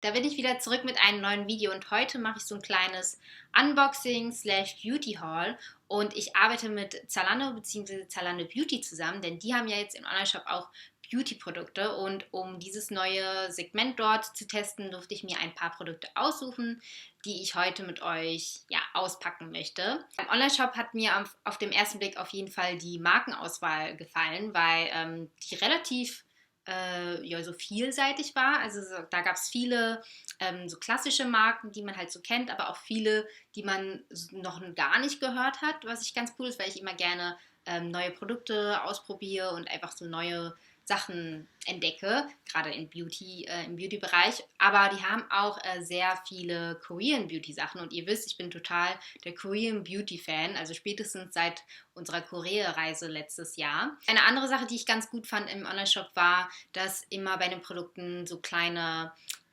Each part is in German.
Da bin ich wieder zurück mit einem neuen Video und heute mache ich so ein kleines Unboxing slash Beauty Haul und ich arbeite mit Zalando bzw. Zalando Beauty zusammen, denn die haben ja jetzt im Onlineshop auch Beauty-Produkte und um dieses neue Segment dort zu testen, durfte ich mir ein paar Produkte aussuchen, die ich heute mit euch auspacken möchte. Im Onlineshop hat mir auf den ersten Blick auf jeden Fall die Markenauswahl gefallen, weil die relativ so vielseitig war. Also da gab es viele so klassische Marken, die man halt so kennt, aber auch viele, die man noch gar nicht gehört hat, was ich ganz cool ist, weil ich immer gerne neue Produkte ausprobiere und einfach so neue Sachen entdecke, gerade im Beauty-Bereich. Aber die haben auch sehr viele Korean Beauty-Sachen und ihr wisst, ich bin total der Korean Beauty-Fan, also spätestens seit unserer Korea-Reise letztes Jahr. Eine andere Sache, die ich ganz gut fand im Online-Shop war, dass immer bei den Produkten so kleine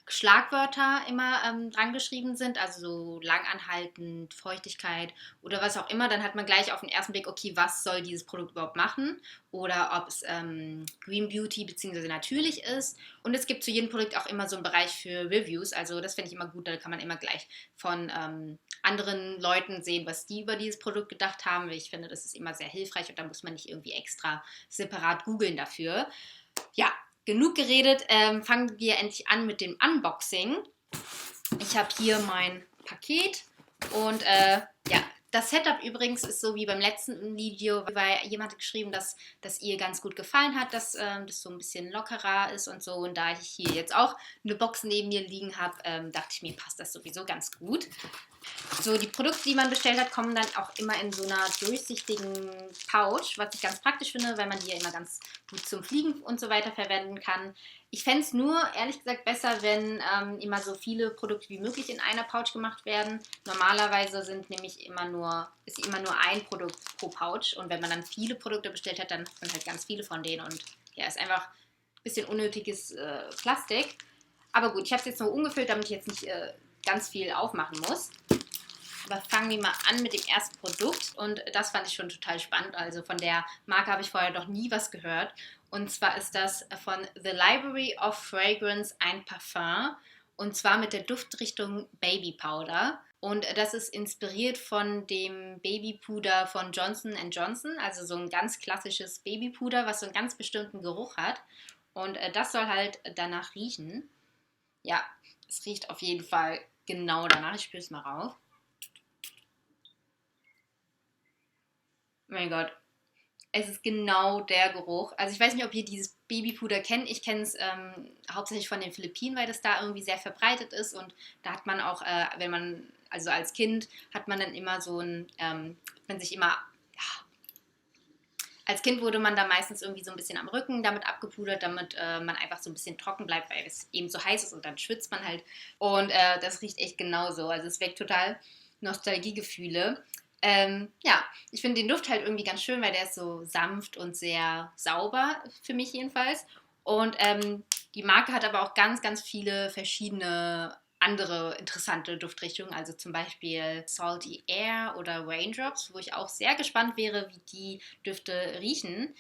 Schlagwörter immer dran geschrieben sind, also so langanhaltend, Feuchtigkeit oder was auch immer, dann hat man gleich auf den ersten Blick, okay, was soll dieses Produkt überhaupt machen oder ob es Green Beauty bzw. natürlich ist. Und es gibt zu jedem Produkt auch immer so einen Bereich für Reviews, also das finde ich immer gut, da kann man immer gleich von anderen Leuten sehen, was die über dieses Produkt gedacht haben. Ich finde, das ist immer sehr hilfreich und da muss man nicht irgendwie extra separat googeln dafür. Ja, genug geredet. Fangen wir endlich an mit dem Unboxing. Ich habe hier mein Paket und das Setup übrigens ist so wie beim letzten Video, weil jemand hat geschrieben, dass das ihr ganz gut gefallen hat, dass das so ein bisschen lockerer ist und so. Und da ich hier jetzt auch eine Box neben mir liegen habe, dachte ich mir, passt das sowieso ganz gut. So, die Produkte, die man bestellt hat, kommen dann auch immer in so einer durchsichtigen Pouch, was ich ganz praktisch finde, weil man die ja immer ganz gut zum Fliegen und so weiter verwenden kann. Ich fände es nur, ehrlich gesagt, besser, wenn immer so viele Produkte wie möglich in einer Pouch gemacht werden. Normalerweise ist immer nur ein Produkt pro Pouch und wenn man dann viele Produkte bestellt hat, dann hat man halt ganz viele von denen und ja, ist einfach ein bisschen unnötiges Plastik. Aber gut, ich habe es jetzt nur umgefüllt, damit ich jetzt nicht ganz viel aufmachen muss. Aber fangen wir mal an mit dem ersten Produkt und das fand ich schon total spannend. Also von der Marke habe ich vorher noch nie was gehört. Und zwar ist das von The Library of Fragrance ein Parfum und zwar mit der Duftrichtung Baby Powder. Und das ist inspiriert von dem Babypuder von Johnson Johnson, also so ein ganz klassisches Babypuder, was so einen ganz bestimmten Geruch hat. Und das soll halt danach riechen. Ja, es riecht auf jeden Fall genau danach. Ich spüre es mal rauf. Mein Gott, es ist genau der Geruch. Also ich weiß nicht, ob ihr dieses Babypuder kennt. Ich kenne es hauptsächlich von den Philippinen, weil das da irgendwie sehr verbreitet ist. Und da hat man auch, also als Kind hat man dann immer so ein, man sich immer, ja, als Kind wurde man da meistens irgendwie so ein bisschen am Rücken damit abgepudert, damit man einfach so ein bisschen trocken bleibt, weil es eben so heiß ist und dann schwitzt man halt. Und das riecht echt genauso. Also es weckt total Nostalgiegefühle. Ja, ich finde den Duft halt irgendwie ganz schön, weil der ist so sanft und sehr sauber, für mich jedenfalls. Und die Marke hat aber auch ganz, ganz viele verschiedene andere interessante Duftrichtungen, also zum Beispiel Salty Air oder Raindrops, wo ich auch sehr gespannt wäre, wie die Düfte riechen.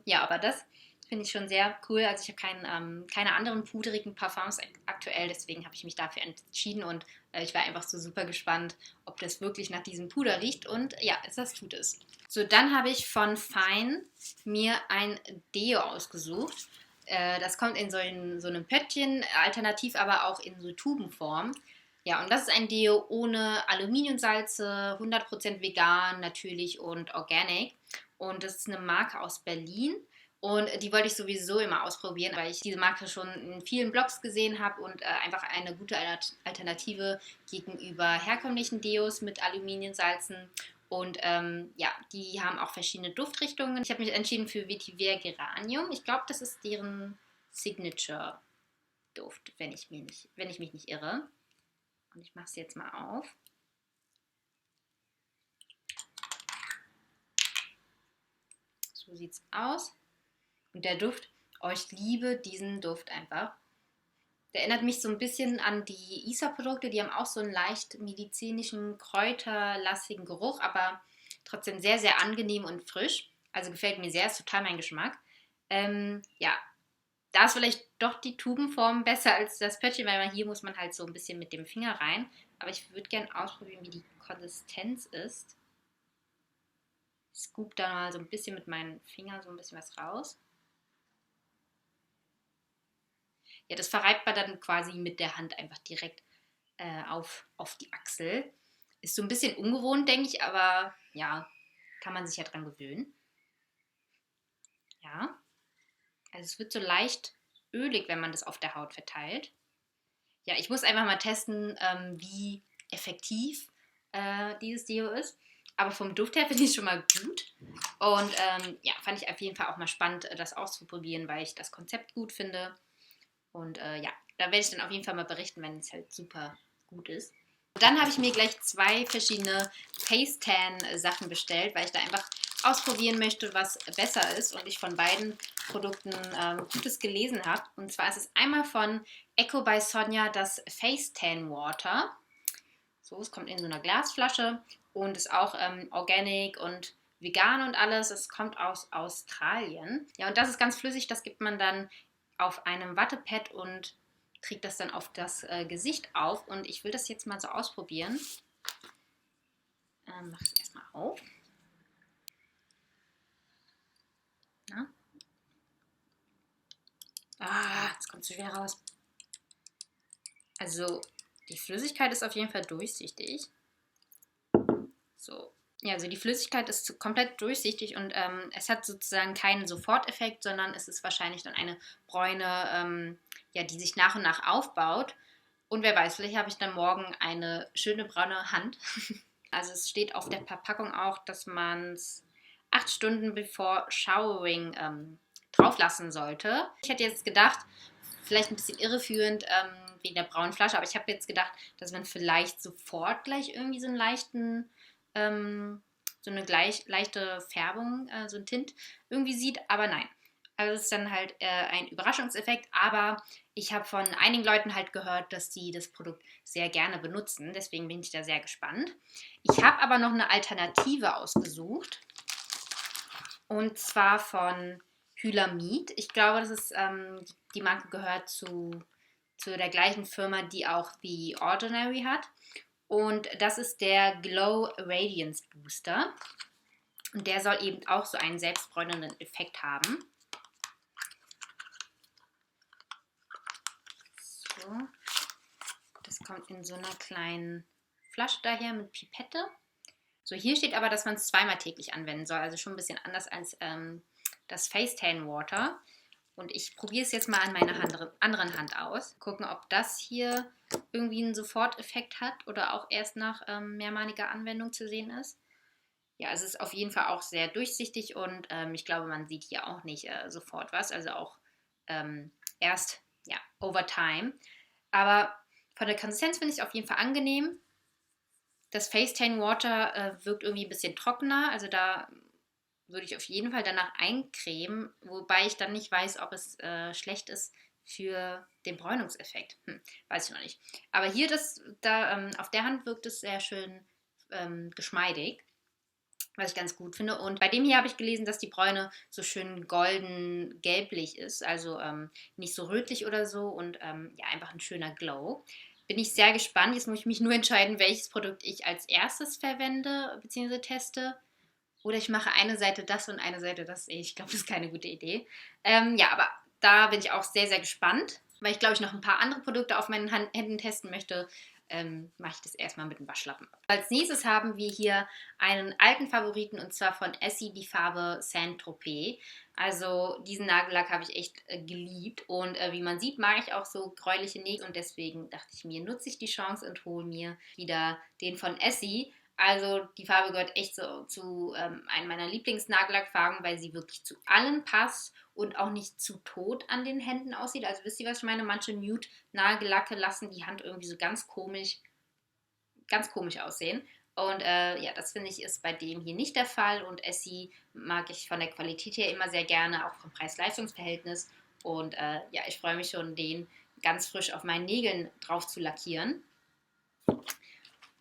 Ja, aber das finde ich schon sehr cool. Also ich habe keine anderen pudrigen Parfums aktuell, deswegen habe ich mich dafür entschieden und ich war einfach so super gespannt, ob das wirklich nach diesem Puder riecht und ja, das tut es. So, dann habe ich von Fine mir ein Deo ausgesucht. Das kommt in so einem Pöttchen, alternativ aber auch in so Tubenform. Ja, und das ist ein Deo ohne Aluminiumsalze, 100% vegan, natürlich und organic. Und das ist eine Marke aus Berlin. Und die wollte ich sowieso immer ausprobieren, weil ich diese Marke schon in vielen Blogs gesehen habe und einfach eine gute Alternative gegenüber herkömmlichen Deos mit Aluminiumsalzen. Und ja, die haben auch verschiedene Duftrichtungen. Ich habe mich entschieden für Vetiver Geranium. Ich glaube, das ist deren Signature-Duft, wenn ich mich nicht irre. Und ich mache es jetzt mal auf. So sieht es aus. Und der Duft, oh, ich liebe diesen Duft einfach. Der erinnert mich so ein bisschen an die ISA-Produkte, die haben auch so einen leicht medizinischen, kräuterlastigen Geruch, aber trotzdem sehr, sehr angenehm und frisch. Also gefällt mir sehr, ist total mein Geschmack. Ja, Da ist vielleicht doch die Tubenform besser als das Pöttchen, weil hier muss man halt so ein bisschen mit dem Finger rein. Aber ich würde gerne ausprobieren, wie die Konsistenz ist. Ich scoop da mal so ein bisschen mit meinen Fingern so ein bisschen was raus. Ja, das verreibt man dann quasi mit der Hand einfach direkt auf die Achsel. Ist so ein bisschen ungewohnt, denke ich, aber ja, kann man sich ja dran gewöhnen. Ja, also es wird so leicht ölig, wenn man das auf der Haut verteilt. Ja, ich muss einfach mal testen, wie effektiv dieses Deo ist. Aber vom Duft her finde ich es schon mal gut. Und ja, fand ich auf jeden Fall auch mal spannend, das auszuprobieren, weil ich das Konzept gut finde. Und ja, da werde ich dann auf jeden Fall mal berichten, wenn es halt super gut ist. Und dann habe ich mir gleich 2 verschiedene Face Tan Sachen bestellt, weil ich da einfach ausprobieren möchte, was besser ist und ich von beiden Produkten Gutes gelesen habe. Und zwar ist es einmal von Eco by Sonja das Face Tan Water. So, es kommt in so einer Glasflasche und ist auch organic und vegan und alles. Es kommt aus Australien. Ja, und das ist ganz flüssig. Das gibt man dann auf einem Wattepad und trägt das dann auf das Gesicht auf. Und ich will das jetzt mal so ausprobieren. Mach es erstmal auf. Na? Jetzt kommt es schwer raus. Also, die Flüssigkeit ist auf jeden Fall durchsichtig. So. Ja, also die Flüssigkeit ist komplett durchsichtig und es hat sozusagen keinen Soforteffekt, sondern es ist wahrscheinlich dann eine Bräune, ja, die sich nach und nach aufbaut. Und wer weiß, vielleicht habe ich dann morgen eine schöne braune Hand. Also es steht auf der Verpackung auch, dass man es 8 Stunden bevor Showering drauf lassen sollte. Ich hätte jetzt gedacht, vielleicht ein bisschen irreführend wegen der braunen Flasche, aber ich habe jetzt gedacht, dass man vielleicht sofort gleich irgendwie so einen leichten, so eine leichte Färbung, so ein Tint irgendwie sieht, aber nein. Also es ist dann halt ein Überraschungseffekt, aber ich habe von einigen Leuten halt gehört, dass die das Produkt sehr gerne benutzen, deswegen bin ich da sehr gespannt. Ich habe aber noch eine Alternative ausgesucht und zwar von Hylamid. Ich glaube, das ist, die Marke gehört zu der gleichen Firma, die auch The Ordinary hat. Und das ist der Glow Radiance Booster. Und der soll eben auch so einen selbstbräunenden Effekt haben. So. Das kommt in so einer kleinen Flasche daher mit Pipette. So, hier steht aber, dass man es zweimal täglich anwenden soll. Also schon ein bisschen anders als das Face Tan Water. Und ich probiere es jetzt mal an meiner anderen Hand aus. Gucken, ob das hier irgendwie einen Soforteffekt hat oder auch erst nach mehrmaliger Anwendung zu sehen ist. Ja, es ist auf jeden Fall auch sehr durchsichtig und ich glaube, man sieht hier auch nicht sofort was. Also auch erst ja, over time. Aber von der Konsistenz finde ich es auf jeden Fall angenehm. Das Face Tan Water wirkt irgendwie ein bisschen trockener. Also da würde ich auf jeden Fall danach eincremen, wobei ich dann nicht weiß, ob es schlecht ist für den Bräunungseffekt. Weiß ich noch nicht. Aber hier auf der Hand wirkt es sehr schön geschmeidig, was ich ganz gut finde. Und bei dem hier habe ich gelesen, dass die Bräune so schön golden-gelblich ist, also nicht so rötlich oder so und ja, einfach ein schöner Glow. Bin ich sehr gespannt. Jetzt muss ich mich nur entscheiden, welches Produkt ich als erstes verwende bzw. teste. Oder ich mache eine Seite das und eine Seite das. Ich glaube, das ist keine gute Idee. Ja, aber da bin ich auch sehr, sehr gespannt, weil ich glaube, ich noch ein paar andere Produkte auf meinen Händen testen möchte. Mache ich das erstmal mit dem Waschlappen. Als nächstes haben wir hier einen alten Favoriten und zwar von Essie die Farbe Saint-Tropez. Also diesen Nagellack habe ich echt geliebt und wie man sieht, mag ich auch so gräuliche Nägel und deswegen dachte ich mir, nutze ich die Chance und hole mir wieder den von Essie. Also die Farbe gehört echt so zu einem meiner Lieblingsnagellackfarben, weil sie wirklich zu allem passt und auch nicht zu tot an den Händen aussieht. Also wisst ihr, was ich meine? Manche Nude-Nagellacke lassen die Hand irgendwie so ganz komisch aussehen. Und ja, das finde ich ist bei dem hier nicht der Fall. Und Essie mag ich von der Qualität her immer sehr gerne, auch vom Preis-Leistungs-Verhältnis. Und ja, ich freue mich schon, den ganz frisch auf meinen Nägeln drauf zu lackieren.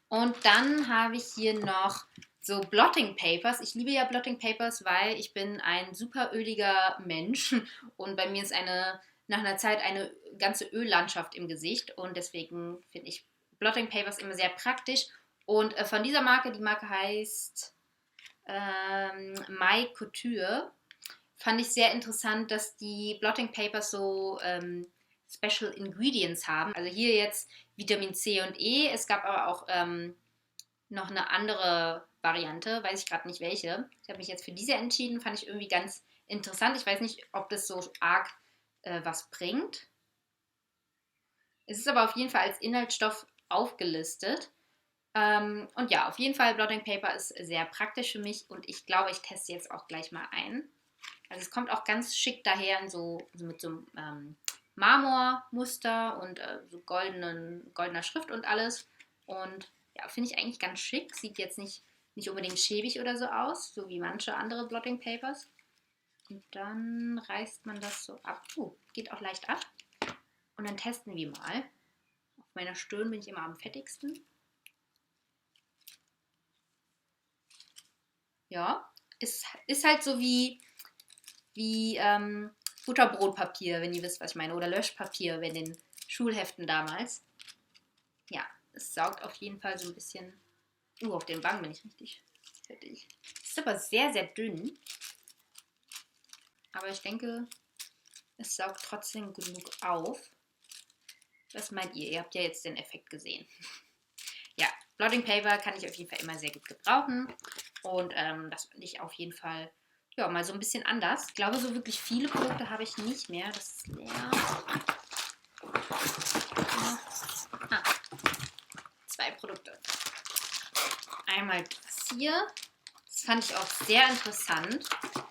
Und dann habe ich hier noch so Blotting Papers. Ich liebe ja Blotting Papers, weil ich bin ein super öliger Mensch und bei mir ist eine nach einer Zeit eine ganze Öllandschaft im Gesicht und deswegen finde ich Blotting Papers immer sehr praktisch. Und von dieser Marke, die Marke heißt My Couture, fand ich sehr interessant, dass die Blotting Papers so Special Ingredients haben. Also hier jetzt Vitamin C und E. Es gab aber auch noch eine andere Variante, weiß ich gerade nicht welche. Ich habe mich jetzt für diese entschieden, fand ich irgendwie ganz interessant. Ich weiß nicht, ob das so arg was bringt. Es ist aber auf jeden Fall als Inhaltsstoff aufgelistet. Und ja, auf jeden Fall Blotting Paper ist sehr praktisch für mich und ich glaube, ich teste jetzt auch gleich mal ein. Also es kommt auch ganz schick daher in so mit so einem Marmormuster und so goldener Schrift und alles. Und ja, finde ich eigentlich ganz schick. Sieht jetzt nicht unbedingt schäbig oder so aus, so wie manche andere Blotting Papers. Und dann reißt man das so ab. Geht auch leicht ab. Und dann testen wir mal. Auf meiner Stirn bin ich immer am fettigsten. Ja, ist halt so wie Butterbrotpapier, wenn ihr wisst, was ich meine. Oder Löschpapier bei den Schulheften damals. Ja, es saugt auf jeden Fall so ein bisschen. Auf den Wangen bin ich richtig fettig. Ist aber sehr, sehr dünn. Aber ich denke, es saugt trotzdem genug auf. Was meint ihr? Ihr habt ja jetzt den Effekt gesehen. Ja, Blotting Paper kann ich auf jeden Fall immer sehr gut gebrauchen. Und das finde ich auf jeden Fall ja, mal so ein bisschen anders. Ich glaube, so wirklich viele Produkte habe ich nicht mehr. Das ist leer. Ah, 2 Produkte. Einmal das hier. Das fand ich auch sehr interessant.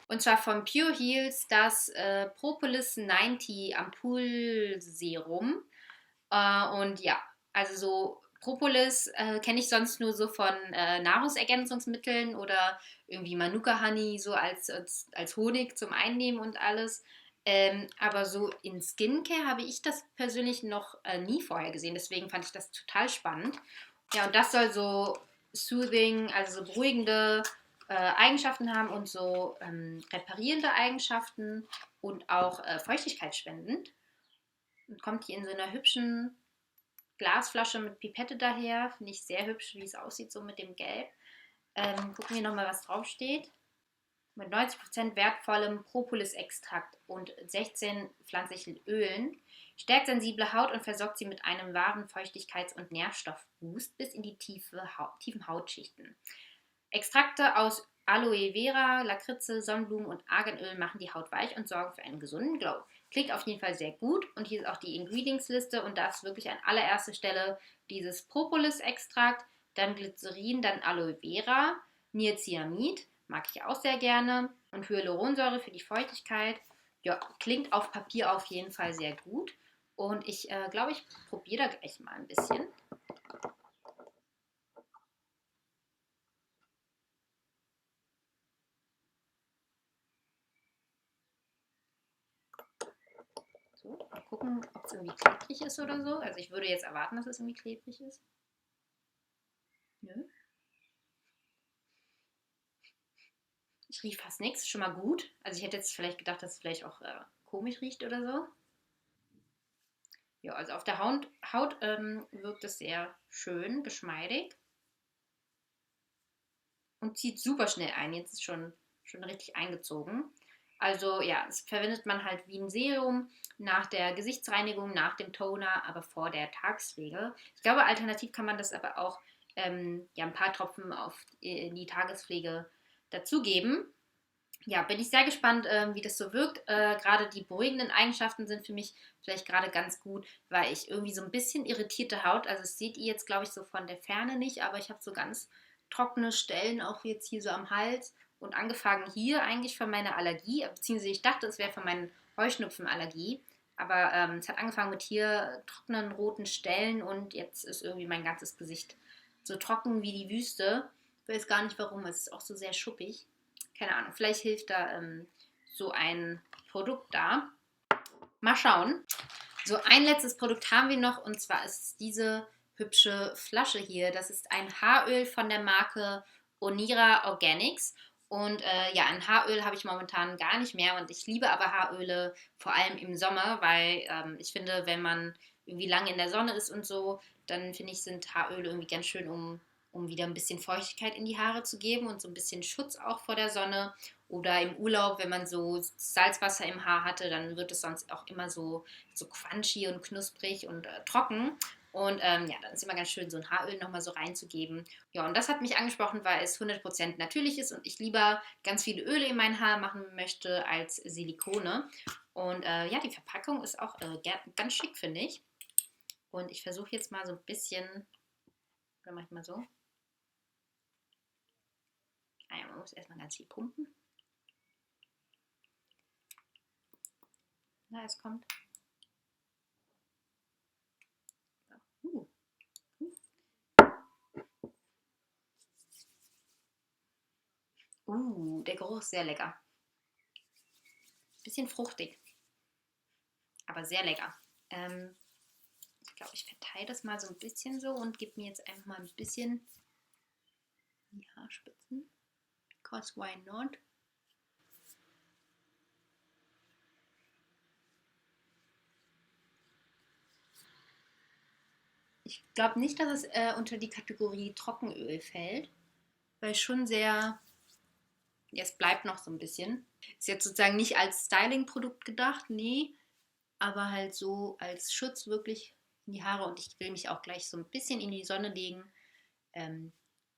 Und zwar von Pure Heals das Propolis 90 Ampulserum. Und ja, also so Propolis kenne ich sonst nur so von Nahrungsergänzungsmitteln oder irgendwie Manuka Honey so als Honig zum Einnehmen und alles. Aber so in Skincare habe ich das persönlich noch nie vorher gesehen. Deswegen fand ich das total spannend. Ja, und das soll so soothing, also so beruhigende Eigenschaften haben und so reparierende Eigenschaften und auch feuchtigkeitsspendend. Und kommt hier in so einer hübschen Glasflasche mit Pipette daher. Finde ich sehr hübsch, wie es aussieht, so mit dem Gelb. Gucken wir nochmal, was draufsteht. Mit 90% wertvollem Propolis-Extrakt und 16 pflanzlichen Ölen stärkt sensible Haut und versorgt sie mit einem wahren Feuchtigkeits- und Nährstoffboost bis in die tiefen Hautschichten. Extrakte aus Aloe Vera, Lakritze, Sonnenblumen und Arganöl machen die Haut weich und sorgen für einen gesunden Glow. Klingt auf jeden Fall sehr gut und hier ist auch die Ingredients-Liste und da ist wirklich an allererster Stelle dieses Propolis-Extrakt, dann Glycerin, dann Aloe Vera, Niacinamid, mag ich auch sehr gerne und Hyaluronsäure für die Feuchtigkeit. Ja, klingt auf Papier auf jeden Fall sehr gut und ich glaube, ich probiere da gleich mal ein bisschen. So, mal gucken, ob es irgendwie klebrig ist oder so. Also ich würde jetzt erwarten, dass es irgendwie klebrig ist. Nö. Ich rieche fast nichts, schon mal gut. Also ich hätte jetzt vielleicht gedacht, dass es vielleicht auch komisch riecht oder so. Ja, also auf der Haut wirkt es sehr schön, geschmeidig und zieht super schnell ein. Jetzt ist schon richtig eingezogen. Also ja, das verwendet man halt wie ein Serum nach der Gesichtsreinigung, nach dem Toner, aber vor der Tagespflege. Ich glaube, alternativ kann man das aber auch ja, ein paar Tropfen in die Tagespflege dazugeben. Ja, bin ich sehr gespannt, wie das so wirkt. Gerade die beruhigenden Eigenschaften sind für mich vielleicht gerade ganz gut, weil ich irgendwie so ein bisschen irritierte Haut, also das seht ihr jetzt, glaube ich, so von der Ferne nicht, aber ich habe so ganz trockene Stellen auch jetzt hier so am Hals und angefangen hier eigentlich von meiner Allergie, beziehungsweise ich dachte, es wäre von meiner Heuschnupfenallergie, aber es hat angefangen mit hier trockenen roten Stellen und jetzt ist irgendwie mein ganzes Gesicht so trocken wie die Wüste. Ich weiß gar nicht warum, es ist auch so sehr schuppig. Keine Ahnung, vielleicht hilft da so ein Produkt da. Mal schauen. So, ein letztes Produkt haben wir noch und zwar ist es diese hübsche Flasche hier. Das ist ein Haaröl von der Marke Onira Organics Und ja, ein Haaröl habe ich momentan gar nicht mehr und ich liebe aber Haaröle vor allem im Sommer, weil ich finde, wenn man irgendwie lange in der Sonne ist und so, dann finde ich, sind Haaröle irgendwie ganz schön, um wieder ein bisschen Feuchtigkeit in die Haare zu geben und so ein bisschen Schutz auch vor der Sonne. Oder im Urlaub, wenn man so Salzwasser im Haar hatte, dann wird es sonst auch immer so crunchy und knusprig und trocken. Und ja, dann ist immer ganz schön, so ein Haaröl nochmal so reinzugeben. Ja, und das hat mich angesprochen, weil es 100% natürlich ist und ich lieber ganz viele Öle in mein Haar machen möchte als Silikone. Und ja, die Verpackung ist auch ganz schick, finde ich. Und ich versuche jetzt mal so ein bisschen, oder mach ich mal so. Ah ja, man muss erstmal ganz viel pumpen. Na, es kommt. Uh. Der Geruch ist sehr lecker. Bisschen fruchtig, aber sehr lecker. Ich glaube, ich verteile das mal so ein bisschen so und gebe mir jetzt einfach mal ein bisschen in die Haarspitzen. Because why not? Ich glaube nicht, dass es unter die Kategorie Trockenöl fällt, weil schon sehr, ja, es bleibt noch so ein bisschen. Ist jetzt sozusagen nicht als Styling-Produkt gedacht, nee, aber halt so als Schutz wirklich in die Haare und ich will mich auch gleich so ein bisschen in die Sonne legen. Ähm,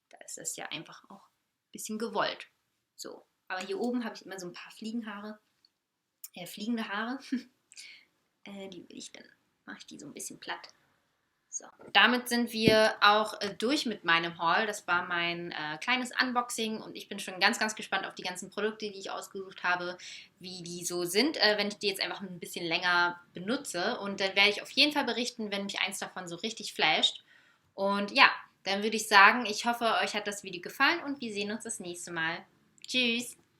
Da ist das ja einfach auch ein bisschen gewollt. So, aber hier oben habe ich immer so ein paar fliegende Haare. Die will ich dann, mache ich die so ein bisschen platt. So, damit sind wir auch durch mit meinem Haul. Das war mein kleines Unboxing und ich bin schon ganz, ganz gespannt auf die ganzen Produkte, die ich ausgesucht habe, wie die so sind, wenn ich die jetzt einfach ein bisschen länger benutze. Und dann werde ich auf jeden Fall berichten, wenn mich eins davon so richtig flasht. Und ja, dann würde ich sagen, ich hoffe, euch hat das Video gefallen und wir sehen uns das nächste Mal. Tschüss!